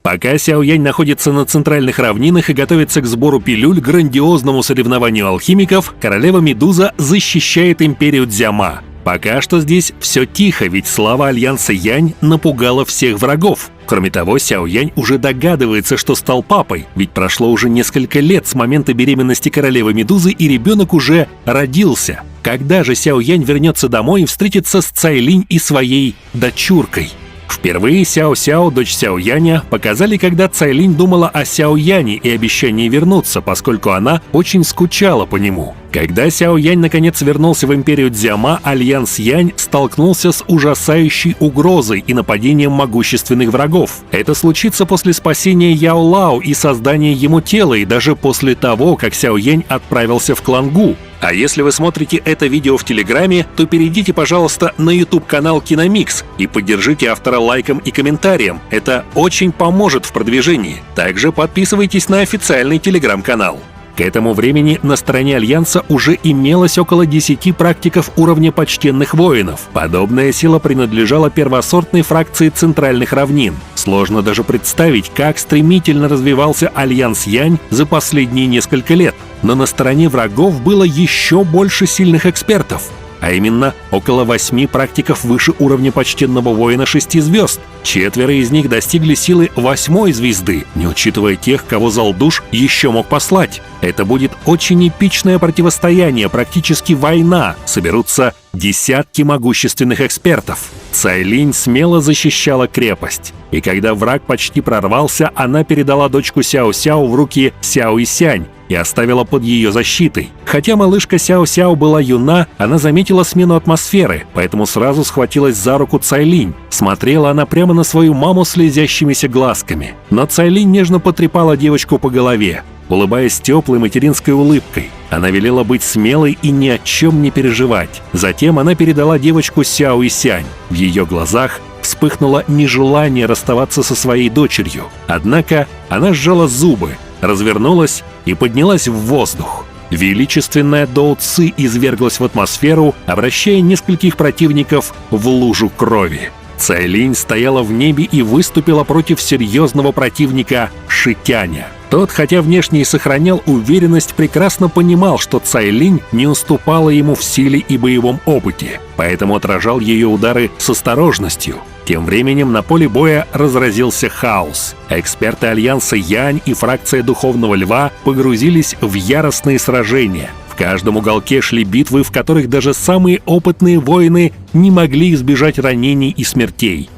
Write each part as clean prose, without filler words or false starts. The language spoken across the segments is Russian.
Пока Сяо Янь находится на центральных равнинах и готовится к сбору пилюль к грандиозному соревнованию алхимиков, королева Медуза защищает империю Дзяма. Пока что здесь все тихо, ведь слава Альянса Янь напугала всех врагов. Кроме того, Сяо Янь уже догадывается, что стал папой, ведь прошло уже несколько лет с момента беременности королевы Медузы, и ребенок уже родился. Когда же Сяо Янь вернется домой и встретится с Цайлинь и своей дочуркой? Впервые Сяо-Сяо, дочь Сяо Яня, показали, когда Цайлинь думала о Сяо Яне и обещании вернуться, поскольку она очень скучала по нему. Когда Сяо Янь наконец вернулся в империю Дзяма, Альянс Янь столкнулся с ужасающей угрозой и нападением могущественных врагов. Это случится после спасения Яо Лао и создания ему тела, и даже после того, как Сяо Янь отправился в клан Гу. А если вы смотрите это видео в Телеграме, то перейдите, пожалуйста, на YouTube-канал Киномикс и поддержите автора лайком и комментарием. Это очень поможет в продвижении. Также подписывайтесь на официальный Телеграм-канал. К этому времени на стороне Альянса уже имелось около 10 практиков уровня почтенных воинов. Подобная сила принадлежала первосортной фракции центральных равнин. Сложно даже представить, как стремительно развивался Альянс Янь за последние несколько лет. Но на стороне врагов было еще больше сильных экспертов. А именно, около 8 практиков выше уровня почтенного воина 6 звезд. 4 из них достигли силы 8 звезды, не учитывая тех, кого Залдуш еще мог послать. Это будет очень эпичное противостояние, практически война. Соберутся десятки могущественных экспертов. Цайлинь смело защищала крепость. И когда враг почти прорвался, она передала дочку Сяо-Сяо в руки Сяо-Исянь и оставила под ее защитой. Хотя малышка Сяо-Сяо была юна, она заметила смену атмосферы, поэтому сразу схватилась за руку Цайлинь. Смотрела она прямо на свою маму слезящимися глазками. Но Цайлинь нежно потрепала девочку по голове, улыбаясь теплой материнской улыбкой. Она велела быть смелой и ни о чем не переживать. Затем она передала девочку Сяо-Исянь. В ее глазах вспыхнуло нежелание расставаться со своей дочерью. Однако она сжала зубы, развернулась и поднялась в воздух. Величественная Доу Ци изверглась в атмосферу, обращая нескольких противников в лужу крови. Цайлинь стояла в небе и выступила против серьезного противника Шитяня. Тот, хотя внешне и сохранял уверенность, прекрасно понимал, что Цайлинь не уступала ему в силе и боевом опыте, поэтому отражал ее удары с осторожностью. Тем временем на поле боя разразился хаос. Эксперты Альянса Янь и фракция Духовного Льва погрузились в яростные сражения. В каждом уголке шли битвы, в которых даже самые опытные воины не могли избежать ранений и смертей.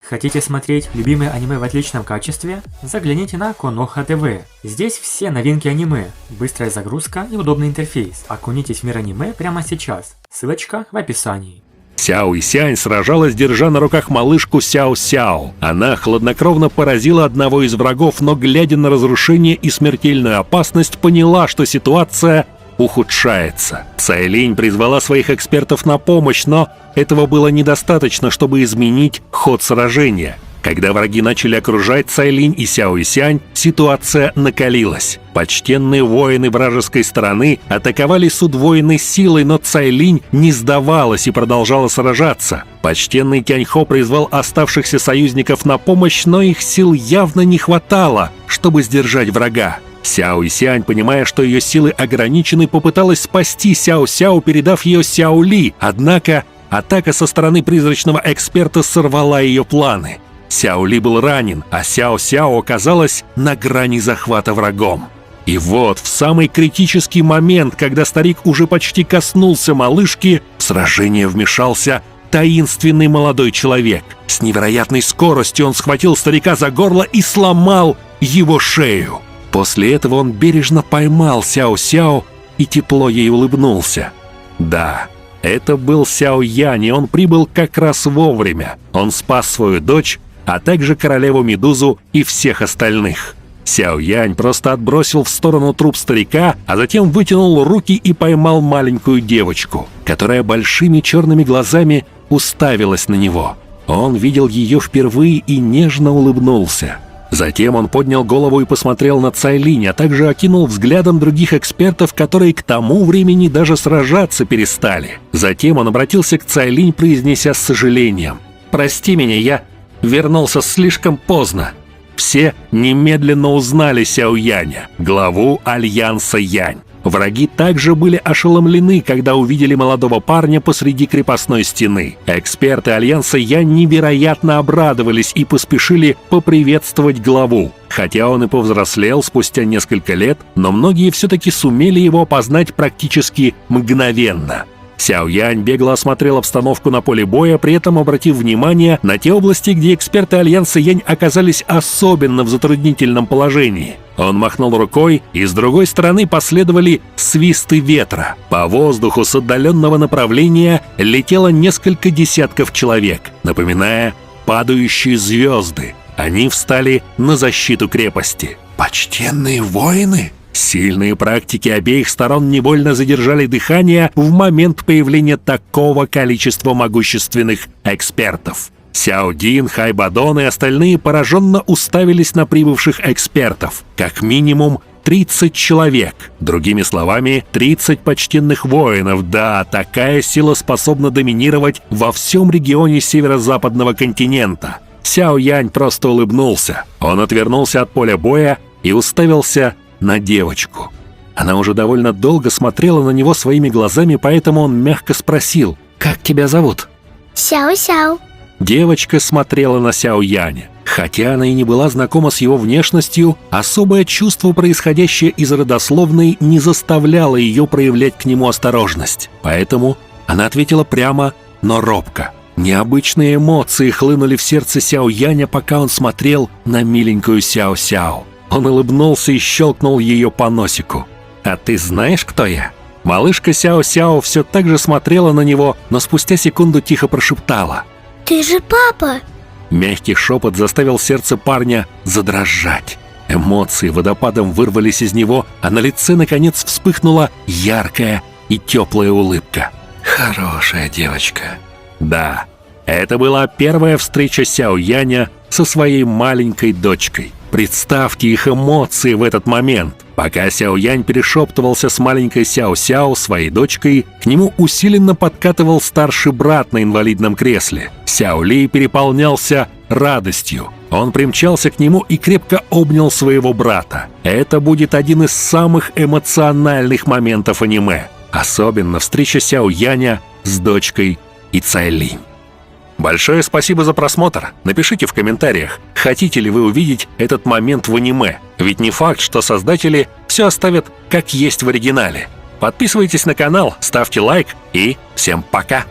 Хотите смотреть любимые аниме в отличном качестве? Загляните на Konoha TV. Здесь все новинки аниме, быстрая загрузка и удобный интерфейс. Окунитесь в мир аниме прямо сейчас. Ссылочка в описании. Сяо-Исянь сражалась, держа на руках малышку Сяо-Сяо. Она хладнокровно поразила одного из врагов, но, глядя на разрушение и смертельную опасность, поняла, что ситуация ухудшается. Цайлинь призвала своих экспертов на помощь, но этого было недостаточно, чтобы изменить ход сражения. Когда враги начали окружать Цайлинь и Сяо-Исянь, ситуация накалилась. Почтенные воины вражеской стороны атаковали с удвоенной силой, но Цайлинь не сдавалась и продолжала сражаться. Почтенный Тяньхо призвал оставшихся союзников на помощь, но их сил явно не хватало, чтобы сдержать врага. Сяо-Исянь, понимая, что ее силы ограничены, попыталась спасти Сяо-Сяо, передав ее Сяо-Ли. Однако атака со стороны призрачного эксперта сорвала ее планы. Сяо-Ли был ранен, а Сяо-Сяо оказалась на грани захвата врагом. И вот, в самый критический момент, когда старик уже почти коснулся малышки, в сражение вмешался таинственный молодой человек. С невероятной скоростью он схватил старика за горло и сломал его шею. После этого он бережно поймал Сяо-Сяо и тепло ей улыбнулся. Да, это был Сяо Янь, и он прибыл как раз вовремя. Он спас свою дочь, а также королеву Медузу и всех остальных. Сяо Янь просто отбросил в сторону труп старика, а затем вытянул руки и поймал маленькую девочку, которая большими черными глазами уставилась на него. Он видел ее впервые и нежно улыбнулся. Затем он поднял голову и посмотрел на Цайлинь, а также окинул взглядом других экспертов, которые к тому времени даже сражаться перестали. Затем он обратился к Цайлинь, произнеся с сожалением: «Прости меня, я вернулся слишком поздно. Все немедленно узнали Сяо Яня, главу Альянса Янь. Враги также были ошеломлены, когда увидели молодого парня посреди крепостной стены. Эксперты Альянса Янь невероятно обрадовались и поспешили поприветствовать главу. Хотя он и повзрослел спустя несколько лет, но многие все-таки сумели его опознать практически мгновенно. Сяо Янь бегло осмотрел обстановку на поле боя, при этом обратив внимание на те области, где эксперты Альянса Янь оказались особенно в затруднительном положении. Он махнул рукой, и с другой стороны последовали свисты ветра. По воздуху с отдаленного направления летело несколько десятков человек, напоминая падающие звезды. Они встали на защиту крепости. «Почтенные воины!» Сильные практики обеих сторон невольно задержали дыхание в момент появления такого количества могущественных экспертов. Сяо Дин, Хайбадон и остальные пораженно уставились на прибывших экспертов. Как минимум 30 человек. Другими словами, 30 почтенных воинов. Да, такая сила способна доминировать во всем регионе северо-западного континента. Сяо Янь просто улыбнулся. Он отвернулся от поля боя и уставился на девочку. Она уже довольно долго смотрела на него своими глазами, поэтому он мягко спросил: «Как тебя зовут?» Сяо-сяо. Девочка смотрела на Сяо Яня. Хотя она и не была знакома с его внешностью, особое чувство, происходящее из родословной, не заставляло ее проявлять к нему осторожность. Поэтому она ответила прямо, но робко. Необычные эмоции хлынули в сердце Сяо Яня, пока он смотрел на миленькую Сяо-сяо. Он улыбнулся и щелкнул ее по носику. «А ты знаешь, кто я?» Малышка Сяо-сяо все так же смотрела на него, но спустя секунду тихо прошептала: Ты же папа. Мягкий шепот заставил сердце парня задрожать. Эмоции водопадом вырвались из него, а на лице наконец вспыхнула яркая и теплая улыбка. «Хорошая девочка». Да, это была первая встреча Сяо Яня со своей маленькой дочкой. Представьте их эмоции в этот момент. Пока Сяо Янь перешептывался с маленькой Сяо-сяо, своей дочкой, к нему усиленно подкатывал старший брат на инвалидном кресле. Сяо Ли переполнялся радостью. Он примчался к нему и крепко обнял своего брата. Это будет один из самых эмоциональных моментов аниме. Особенно встреча Сяо Яня с дочкой и Цайлинь. Большое спасибо за просмотр. Напишите в комментариях, хотите ли вы увидеть этот момент в аниме. Ведь не факт, что создатели все оставят как есть в оригинале. Подписывайтесь на канал, ставьте лайк и всем пока!